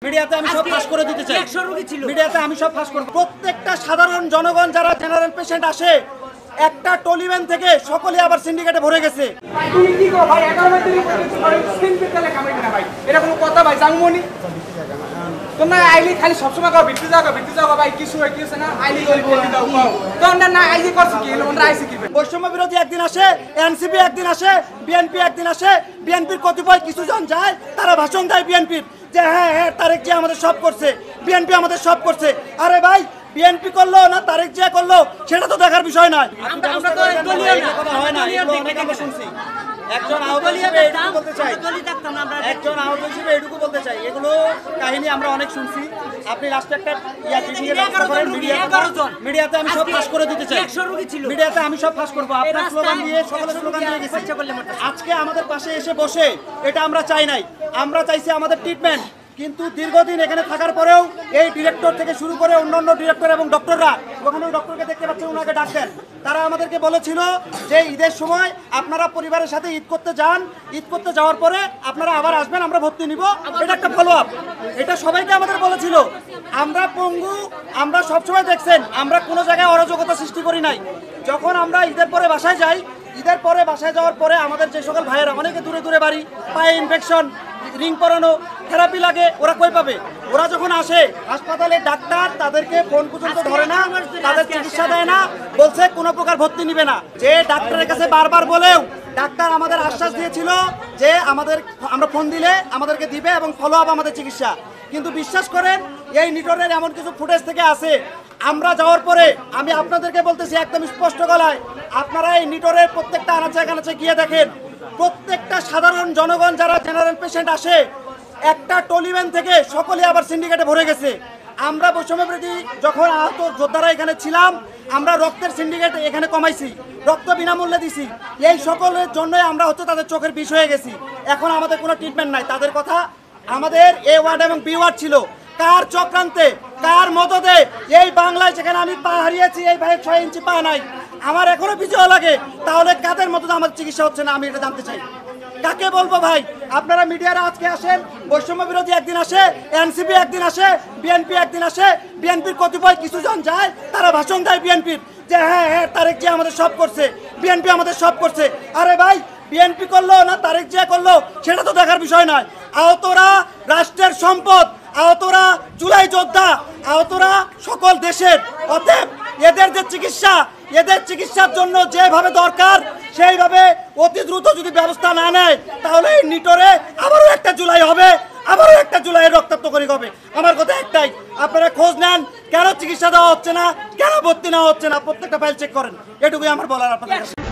মিডিয়াতে আমি সব ফাঁস করে দিতে চাই। মিডিয়াতে আমি সব ফাঁস করব। প্রত্যেকটা সাধারণ জনগণ যারা জেনারেল পেশেন্ট আসে একটা টলিভ্যান থেকে সকলে আবার সিন্ডিকেটে ভরে গেছে। তুমি কি গো ভাই 11 মিনিট স্ক্রিন পেতে কামাই না ভাই, এটা কোনো কথা ভাই? জানমনি তোমরা আইলি খালি সবসময় কও ভিত্তি যাও ভাই, কিছু হয় কিছু না আইলি বলি দাও কও তোমরা না আইলি করছে কি তোমরা আইছে কি? বৈষম্য বিরোধী একদিন আসে, এনসিপি একদিন আসে, বিএনপি একদিন আসে। বিএনপির কতিপয় কিছু জন যায়, তারা ভাষণ দেয় বিএনপির যে হ্যাঁ হ্যাঁ তারেক জিয়া আমাদের সব করছে, বিএনপি আমাদের সব করছে। আরে ভাই বিএনপি করলো না তারেক জিয়া করলো সেটা তো দেখার বিষয় নয়। আমরা তো কথা হয় না, অনেক আমরা শুনছি। একজন আহত হিসেবে এটুকু বলতে চাই, বলতে চাই এগুলো কাহিনী আমরা অনেক শুনছি। আপনি লাস্টে একটা মিডিয়াতে আমি সব ফাঁস করে দিতে চাই। মিডিয়াতে আমি সব ফাঁস করবো। আপনার স্লোগান দিয়ে সকলে স্লোগান দিয়ে গেছে। আজকে আমাদের পাশে এসে বসে এটা আমরা চাই নাই, আমরা চাইছি আমাদের ট্রিটমেন্ট। কিন্তু দীর্ঘদিন এখানে থাকার পরেও এই ডিরেক্টর থেকে শুরু করে অন্যান্য ডিরেক্টর এবং ডক্টররা, যখন ওই ডক্টরকে দেখতে পাচ্ছেন ওনাকে ডাকতেন, তারা আমাদেরকে বলেছিল যে ঈদের সময় আপনারা পরিবারের সাথে ঈদ করতে যান, ঈদ করতে যাওয়ার পরে আপনারা আবার আসবেন, আমরা ভর্তি নিব। এটা একটা ফলো আপ, এটা সবাইকে আমাদের বলেছিল। আমরা পঙ্গু, আমরা সবসময় দেখছেন আমরা কোনো জায়গায় অরাজকতা সৃষ্টি করি নাই। যখন আমরা ঈদের পরে বাসায় যাই, ঈদের পরে বাসায় যাওয়ার পরে আমাদের যে সকল ভাইয়েরা অনেকে দূরে দূরে বাড়ি, পায়ে ইনফেকশন, রিং পরানো, থেরাপি লাগে, ওরা কই পাবে? ওরা যখন আসে হাসপাতালে ডাক্তার তাদেরকে ফোন পর্যন্ত ধরে না, তাদের চিকিৎসা দেয় না, বলছে কোনো প্রকার ভর্তি নিবে না। যে ডাক্তারের কাছে বারবার বলেও ডাক্তার আমাদের আশ্বাস দিয়েছিল যে আমরা ফোন দিলে আমাদেরকে দিবে এবং ফলো আপ আমাদের চিকিৎসা। কিন্তু বিশ্বাস করেন এই নিটরের এমন কিছু ফুটেজ থেকে আছে, আমরা যাওয়ার পরে আমি আপনাদেরকে বলতেছি একদম স্পষ্ট গলায়, আপনারা এই নিটরের প্রত্যেকটা আনাচে কানাচে গিয়ে দেখেন, প্রত্যেকটা সাধারণ জনগণ যারা জেনারেল পেশেন্ট আসে একটা টলিভ্যান থেকে সকলে আবার সিন্ডিকেটে ভরে গেছে। আমরা বৈষম্য বিরোধী যখন আহত যোদ্ধারা এখানে ছিলাম, আমরা রক্তের সিন্ডিকেট এখানে কমাইছি, রক্ত বিনামূল্যে দিছি। এই সকলের জন্যই আমরা তাদের চোখের বিষ হয়ে গেছি। এখন আমাদের কোনো ট্রিটমেন্ট নাই। তাদের কথা আমাদের এ ওয়ার্ড এবং বি ওয়ার্ড ছিল। কার চক্রান্তে, কার মদদে এই বাংলায় যেখানে আমি পা হারিয়েছি, এই ভাইয়ের 6 ইঞ্চি পা নাই, আমার এখনো পিছিয়ে লাগে, তাহলে কাদের মদতে আমার চিকিৎসা হচ্ছে না? আমি এটা জানতে চাই। কাকে বলবো ভাই? আপনারা মিডিয়ারা আজকে আসেন, বৈষম্য বিরোধী একদিন আসে, এনসিপি একদিন আসে, বিএনপি একদিন আসে। বিএনপির কতিপয় কিছু জন যায়, তারা ভাষণ দেয় বিএনপির যে হ্যাঁ হ্যাঁ তারেক জিয়া আমাদের সব করছে, বিএনপি আমাদের সব করছে। আরে ভাই বিএনপি করলো না তারেক জিয়া করলো সেটা তো দেখার বিষয় নয়। আহতরা রাষ্ট্রের সম্পদ, আহতরা জুলাই যোদ্ধা, আহতরা সকল দেশের। অতএব এদের যে চিকিৎসা, এদের চিকিৎসার জন্য যেভাবে দরকার সেইভাবে অতি দ্রুত যদি ব্যবস্থা না নেয়, তাহলে এই নিটরে আবারও একটা জুলাই হবে, আবারও একটা জুলাইয়ের রক্তাক্ত করি হবে। আমার কথা একটাই, আপনারা খোঁজ নেন কেন চিকিৎসা দেওয়া হচ্ছে না, কেন ভর্তি নেওয়া হচ্ছে না, প্রত্যেকটা ফাইল চেক করেন। এটুকুই আমার বলার আপনাদের কাছে।